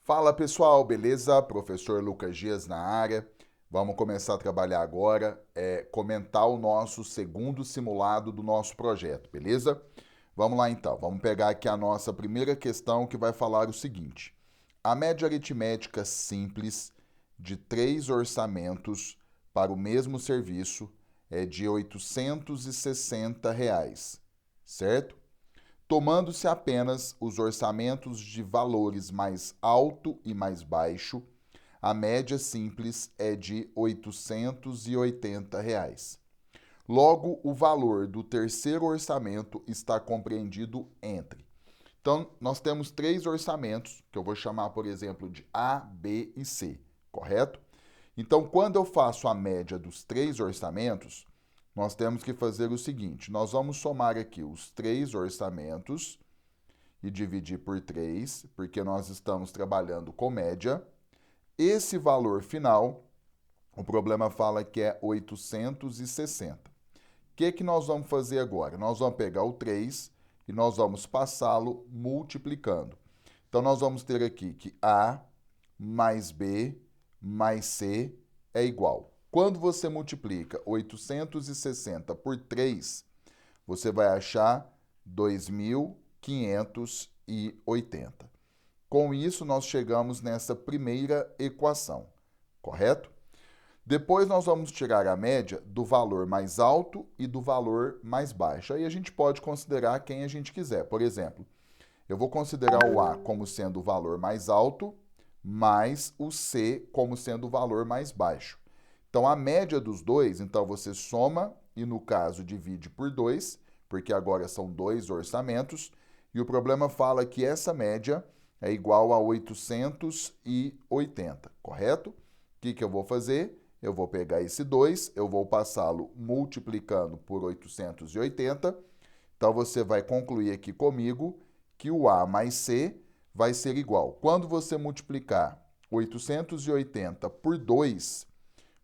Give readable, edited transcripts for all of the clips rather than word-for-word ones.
Fala pessoal, beleza? Professor Lucas Dias na área. Vamos começar a trabalhar agora, comentar o nosso segundo simulado do nosso projeto, beleza? Vamos lá então, vamos pegar aqui a nossa primeira questão que vai falar o seguinte. A média aritmética simples de 3 orçamentos para o mesmo serviço é de R$ 860, certo? Tomando-se apenas os orçamentos de valores mais alto e mais baixo, a média simples é de R$ 880. Logo, o valor do terceiro orçamento está compreendido entre. Então, nós temos 3 orçamentos, que eu vou chamar, por exemplo, de A, B e C, correto? Então, quando eu faço a média dos 3 orçamentos, nós temos que fazer o seguinte: nós vamos somar aqui os 3 orçamentos e dividir por 3, porque nós estamos trabalhando com média. Esse valor final, o problema fala que é 860. O que nós vamos fazer agora? Nós vamos pegar o 3 e nós vamos passá-lo multiplicando. Então, nós vamos ter aqui que A mais B mais C é igual. Quando você multiplica 860 por 3, você vai achar 2.580. Com isso, nós chegamos nessa primeira equação, correto? Depois nós vamos tirar a média do valor mais alto e do valor mais baixo. Aí a gente pode considerar quem a gente quiser. Por exemplo, eu vou considerar o A como sendo o valor mais alto, mais o C como sendo o valor mais baixo. Então, a média dos dois, então você soma e, no caso, divide por 2, porque agora são 2 orçamentos, e o problema fala que essa média é igual a 880, correto? O que eu vou fazer? Eu vou pegar esse 2, eu vou passá-lo multiplicando por 880. Então, você vai concluir aqui comigo que o A mais C vai ser igual. Quando você multiplicar 880 por 2,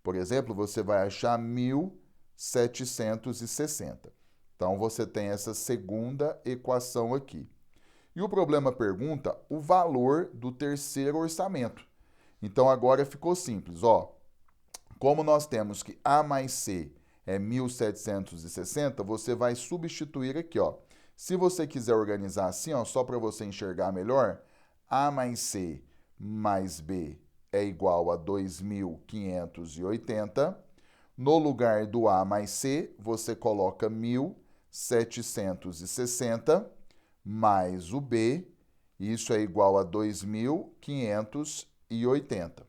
por exemplo, você vai achar 1.760. Então, você tem essa segunda equação aqui. E o problema pergunta o valor do terceiro orçamento. Então, agora ficou simples, ó. Como nós temos que A mais C é 1.760, você vai substituir aqui, ó. Se você quiser organizar assim, ó, só para você enxergar melhor, A mais C mais B é igual a 2.580. No lugar do A mais C, você coloca 1.760 mais o B, isso é igual a 2.580.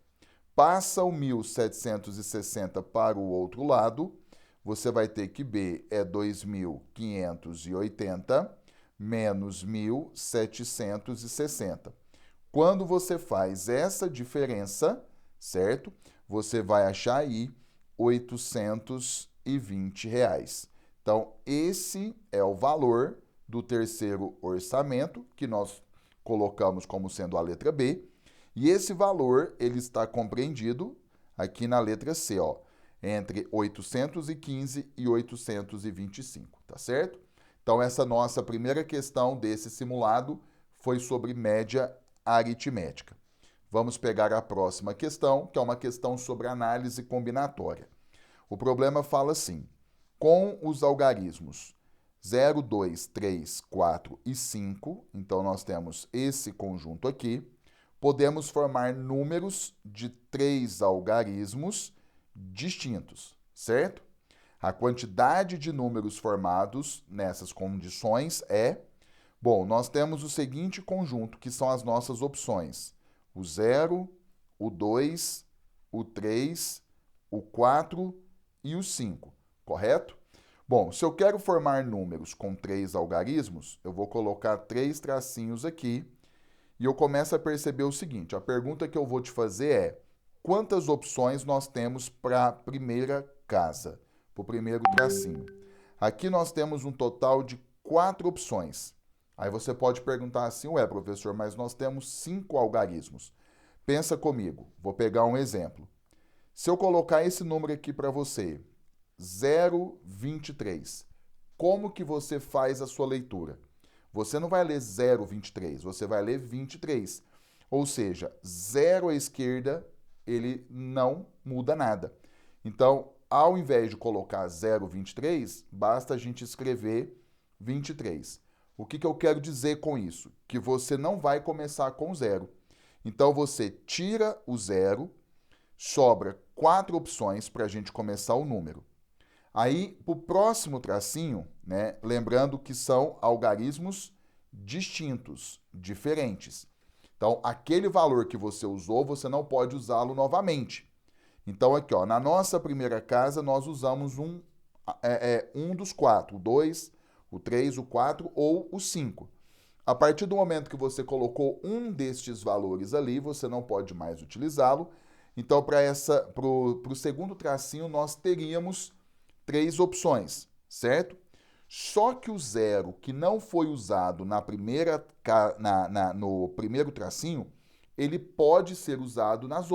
Passa o 1.760 para o outro lado, você vai ter que B é 2.580 menos 1.760. Quando você faz essa diferença, certo? Você vai achar aí R$ 820. Então, esse é o valor do terceiro orçamento, que nós colocamos como sendo a letra B, e esse valor ele está compreendido aqui na letra C, ó, entre 815 e 825, tá certo? Então, essa nossa primeira questão desse simulado foi sobre média aritmética. Vamos pegar a próxima questão, que é uma questão sobre análise combinatória. O problema fala assim: com os algarismos 0, 2, 3, 4 e 5, então nós temos esse conjunto aqui, podemos formar números de 3 algarismos distintos, certo? A quantidade de números formados nessas condições é... Bom, nós temos o seguinte conjunto, que são as nossas opções: o 0, o 2, o 3, o 4 e o 5, correto? Bom, se eu quero formar números com 3 algarismos, eu vou colocar 3 tracinhos aqui e eu começo a perceber o seguinte: a pergunta que eu vou te fazer é: quantas opções nós temos para a primeira casa, para o primeiro tracinho? Aqui nós temos um total de 4 opções. Aí você pode perguntar assim: ué, professor, mas nós temos 5 algarismos. Pensa comigo, vou pegar um exemplo. Se eu colocar esse número aqui para você, 0,23, como que você faz a sua leitura? Você não vai ler 0,23, você vai ler 23. Ou seja, 0 à esquerda, ele não muda nada. Então, ao invés de colocar 0,23, basta a gente escrever 23. O que eu quero dizer com isso? Que você não vai começar com 0. Então, você tira o 0, sobra 4 opções para a gente começar o número. Aí, para o próximo tracinho, né, lembrando que são algarismos distintos, diferentes. Então, aquele valor que você usou, você não pode usá-lo novamente. Então, aqui, ó, na nossa primeira casa, nós usamos um dos 4, o 2, o 3, o 4 ou o 5. A partir do momento que você colocou um destes valores ali, você não pode mais utilizá-lo. Então, para o segundo tracinho, nós teríamos 3 opções, certo? Só que o 0 que não foi usado no primeiro tracinho, ele pode ser usado nos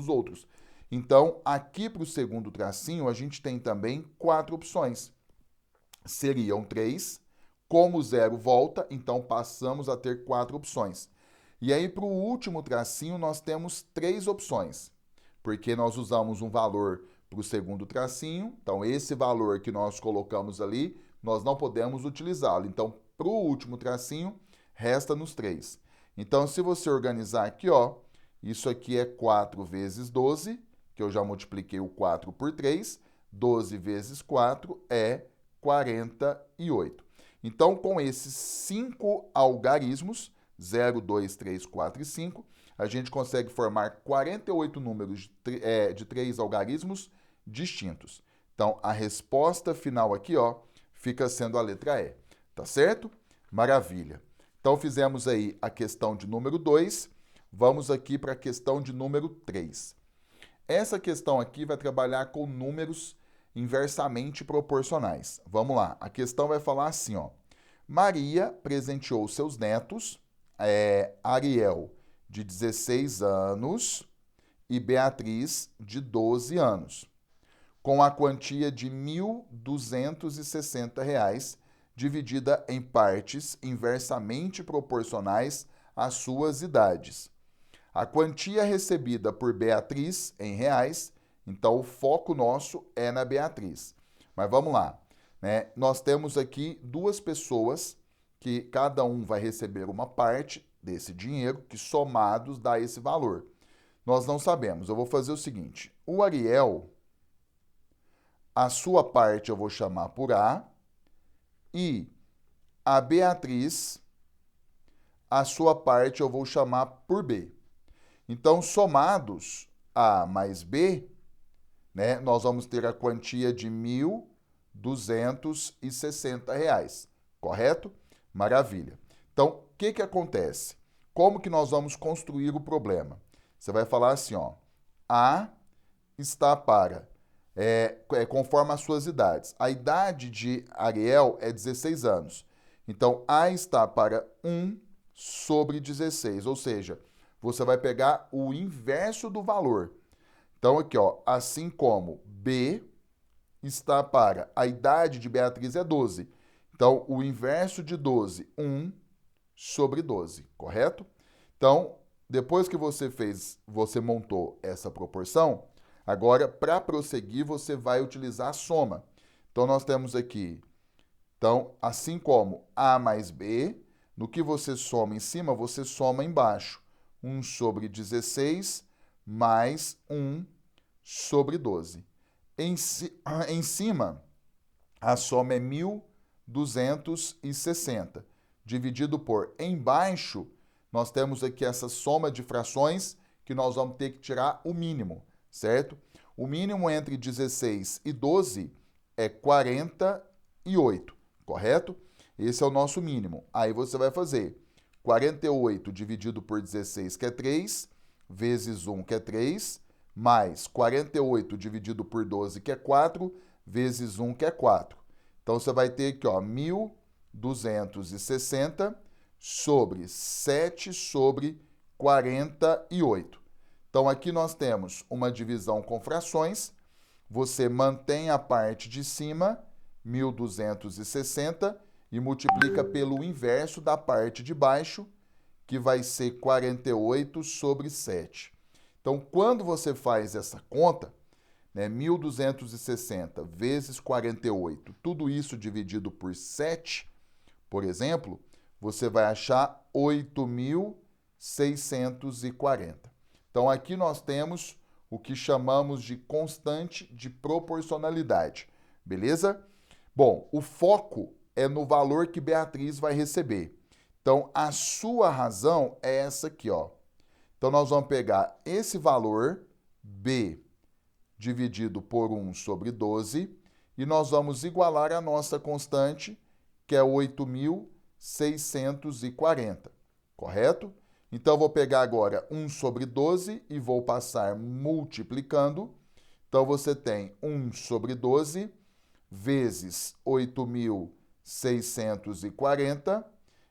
outros. Então, aqui para o segundo tracinho, a gente tem também 4 opções. Seriam 3. Como o 0 volta, então passamos a ter 4 opções. E aí, para o último tracinho, nós temos 3 opções, porque nós usamos um valor para o segundo tracinho. Então, esse valor que nós colocamos ali, nós não podemos utilizá-lo. Então, para o último tracinho, resta-nos 3. Então, se você organizar aqui, ó, isso aqui é 4 vezes 12, que eu já multipliquei o 4 por 3. 12 vezes 4 é 48. Então, com esses 5 algarismos, 0, 2, 3, 4 e 5, a gente consegue formar 48 números de 3 algarismos distintos. Então, a resposta final aqui, ó, fica sendo a letra E, tá certo? Maravilha. Então, fizemos aí a questão de número 2, vamos aqui para a questão de número 3. Essa questão aqui vai trabalhar com números inversamente proporcionais. Vamos lá, a questão vai falar assim, ó. Maria presenteou seus netos, Ariel, de 16 anos, e Beatriz, de 12 anos, com a quantia de R$ 1.260, dividida em partes inversamente proporcionais às suas idades. A quantia recebida por Beatriz em reais, então o foco nosso é na Beatriz. Mas vamos lá, né? Nós temos aqui 2 pessoas que cada um vai receber uma parte desse dinheiro, que somados dá esse valor. Nós não sabemos. Eu vou fazer o seguinte: o Ariel, a sua parte eu vou chamar por A, e a Beatriz, a sua parte eu vou chamar por B. Então, somados A mais B, né, nós vamos ter a quantia de R$ 1.260, correto? Maravilha. Então, o que acontece? Como que nós vamos construir o problema? Você vai falar assim, ó, A está para, conforme as suas idades. A idade de Ariel é 16 anos. Então, A está para 1 sobre 16, ou seja, você vai pegar o inverso do valor. Então, aqui, ó, assim como B está para, a idade de Beatriz é 12. Então, o inverso de 12, 1 sobre 12, correto? Então, depois que você montou essa proporção, agora, para prosseguir, você vai utilizar a soma. Então, nós temos aqui, então, assim como A mais B, no que você soma em cima, você soma embaixo. 1 sobre 16 mais 1 sobre 12. Em cima, a soma é 1.260, dividido por embaixo, nós temos aqui essa soma de frações que nós vamos ter que tirar o mínimo, certo? O mínimo entre 16 e 12 é 48, correto? Esse é o nosso mínimo. Aí você vai fazer 48 dividido por 16, que é 3, vezes 1, que é 3, mais 48 dividido por 12, que é 4, vezes 1, que é 4. Então, você vai ter aqui, ó, 1.260 sobre 7 sobre 48. Então, aqui nós temos uma divisão com frações. Você mantém a parte de cima, 1.260, e multiplica pelo inverso da parte de baixo, que vai ser 48 sobre 7. Então, quando você faz essa conta, né, 1.260 vezes 48, tudo isso dividido por 7, por exemplo, você vai achar 8.640. Então, aqui nós temos o que chamamos de constante de proporcionalidade, beleza? Bom, o foco é no valor que Beatriz vai receber. Então, a sua razão é essa aqui, ó. Então, nós vamos pegar esse valor, B, dividido por 1 sobre 12, e nós vamos igualar a nossa constante, que é 8.640, correto? Então, vou pegar agora 1 sobre 12 e vou passar multiplicando. Então, você tem 1 sobre 12 vezes 8.640,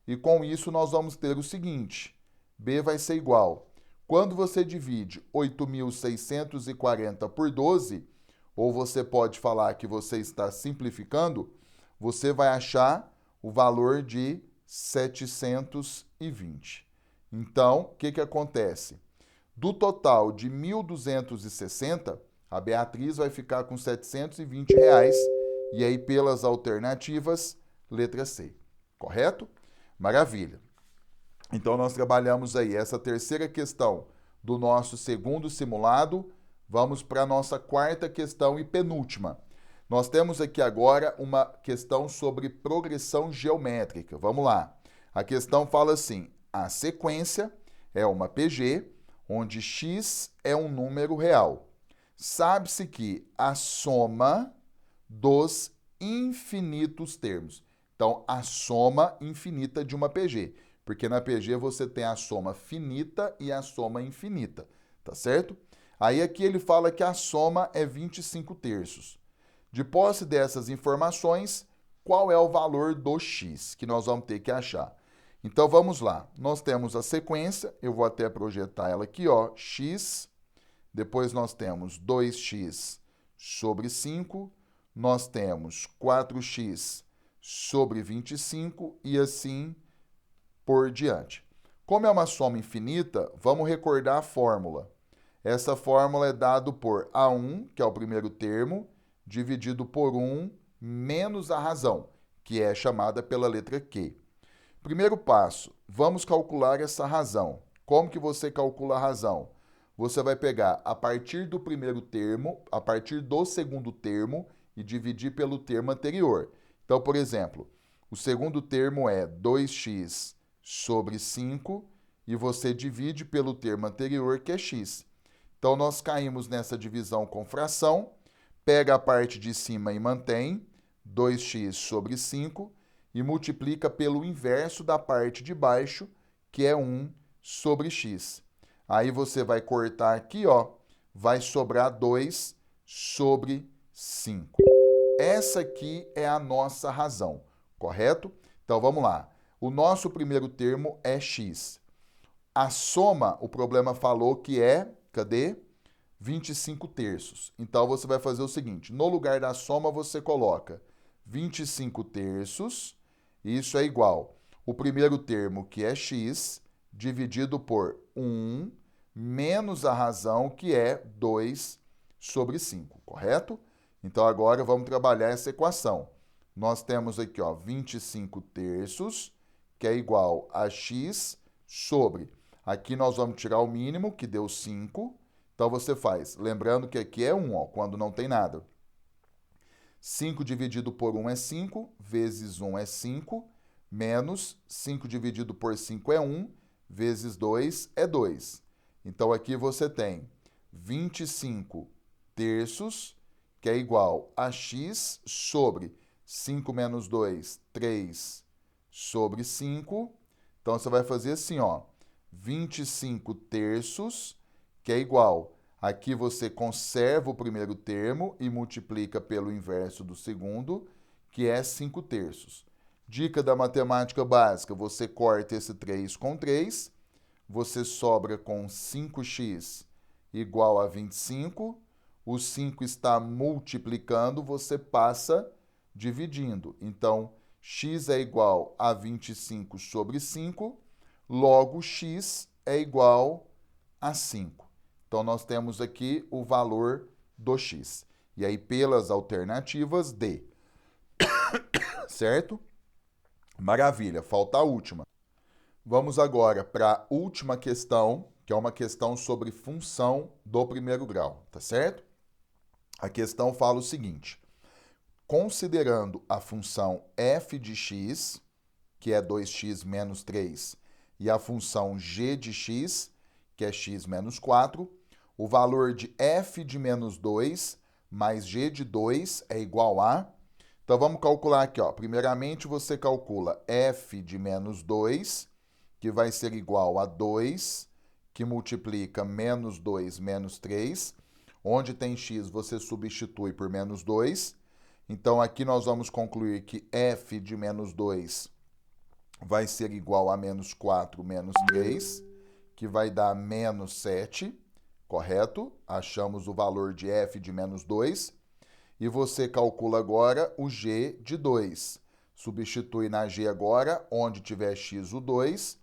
e com isso nós vamos ter o seguinte, B vai ser igual. Quando você divide 8.640 por 12, ou você pode falar que você está simplificando, você vai achar o valor de 720. Então, o que acontece? Do total de 1.260, a Beatriz vai ficar com R$ 720, e aí pelas alternativas, letra C. Correto? Maravilha. Então, nós trabalhamos aí essa terceira questão do nosso segundo simulado. Vamos para a nossa quarta questão e penúltima. Nós temos aqui agora uma questão sobre progressão geométrica. Vamos lá. A questão fala assim, a sequência é uma PG, onde x é um número real. Sabe-se que a soma dos infinitos termos. Então, a soma infinita de uma PG. Porque na PG você tem a soma finita e a soma infinita, tá certo? Aí aqui ele fala que a soma é 25 terços. De posse dessas informações, qual é o valor do x que nós vamos ter que achar? Então vamos lá. Nós temos a sequência, eu vou até projetar ela aqui, ó, x. Depois nós temos 2x sobre 5. Nós temos 4x sobre 25 e assim por diante. Como é uma soma infinita, vamos recordar a fórmula. Essa fórmula é dada por A1, que é o primeiro termo, dividido por 1 menos a razão, que é chamada pela letra Q. Primeiro passo, vamos calcular essa razão. Como que você calcula a razão? Você vai pegar a partir do primeiro termo, a partir do segundo termo e dividir pelo termo anterior. Então, por exemplo, o segundo termo é 2x sobre 5 e você divide pelo termo anterior, que é x. Então, nós caímos nessa divisão com fração, pega a parte de cima e mantém, 2x sobre 5, e multiplica pelo inverso da parte de baixo, que é 1 sobre x. Aí você vai cortar aqui, ó, vai sobrar 2 sobre 5. Essa aqui é a nossa razão, correto? Então, vamos lá. O nosso primeiro termo é x. A soma, o problema falou que é, cadê? 25 terços. Então, você vai fazer o seguinte, no lugar da soma, você coloca 25 terços, isso é igual. O primeiro termo, que é x, dividido por 1, menos a razão, que é 2 sobre 5, correto? Então, agora vamos trabalhar essa equação. Nós temos aqui, ó, 25 terços, que é igual a x sobre. Aqui nós vamos tirar o mínimo, que deu 5. Então, você faz, lembrando que aqui é 1, ó, quando não tem nada. 5 dividido por 1 é 5, vezes 1 é 5, menos 5 dividido por 5 é 1, vezes 2 é 2. Então, aqui você tem 25 terços, que é igual a x sobre 5 menos 2, 3 sobre 5. Então, você vai fazer assim, ó, 25 terços, que é igual. Aqui você conserva o primeiro termo e multiplica pelo inverso do segundo, que é 5 terços. Dica da matemática básica, você corta esse 3 com 3, você sobra com 5x igual a 25, o 5 está multiplicando, você passa dividindo. Então, x é igual a 25 sobre 5, logo x é igual a 5. Então, nós temos aqui o valor do x. E aí, pelas alternativas, D. Certo? Maravilha, falta a última. Vamos agora para a última questão, que é uma questão sobre função do primeiro grau, tá certo? A questão fala o seguinte: considerando a função f de x, que é 2x menos 3, e a função g de x, que é x menos 4, o valor de f de menos 2 mais g de 2 é igual a... Então, vamos calcular aqui, ó. Primeiramente, você calcula f de menos 2, que vai ser igual a 2, que multiplica menos 2 menos 3. Onde tem x, você substitui por menos 2. Então, aqui nós vamos concluir que f de menos 2 vai ser igual a menos 4 menos 3, que vai dar menos 7, correto? Achamos o valor de f de menos 2. E você calcula agora o g de 2. Substitui na g agora, onde tiver x o 2.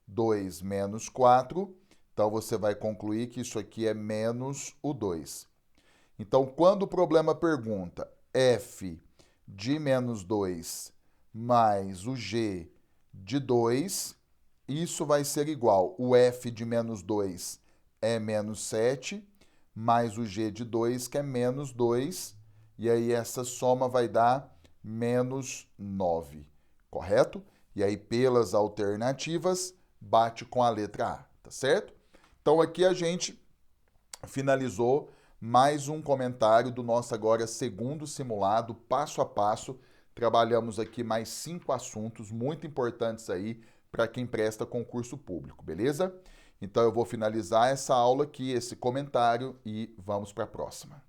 2 menos 4. Então, você vai concluir que isso aqui é menos o 2. Então, quando o problema pergunta f de menos 2 mais o g de 2, isso vai ser igual. O f de menos 2 é menos 7, mais o g de 2, que é menos 2. E aí, essa soma vai dar menos 9, correto? E aí, pelas alternativas, bate com a letra A, tá certo? Então, aqui a gente finalizou mais um comentário do nosso agora segundo simulado, passo a passo. Trabalhamos aqui mais 5 assuntos muito importantes aí para quem presta concurso público, beleza? Então, eu vou finalizar essa aula aqui, esse comentário, e vamos para a próxima.